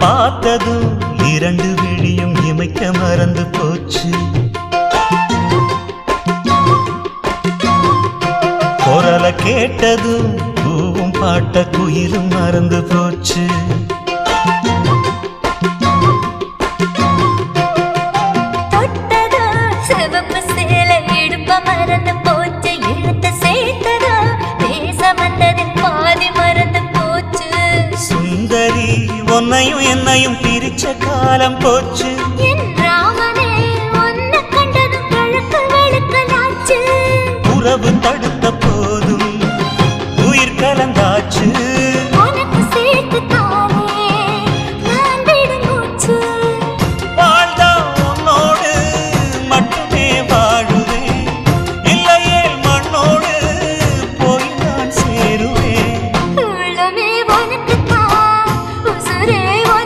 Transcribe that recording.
பார்த்ததும் இரண்டு விழியும் இமைக்க மறந்து போச்சு. குரலை கேட்டதும் பூவும் பாட்ட குயிலும் மறந்து போச்சு. சுந்தரி உன்னையும் என்னையும் பிரிச்ச காலம் போச்சு. உறவு தடுத்த போதும் உயிர் கலந்தாச்சு.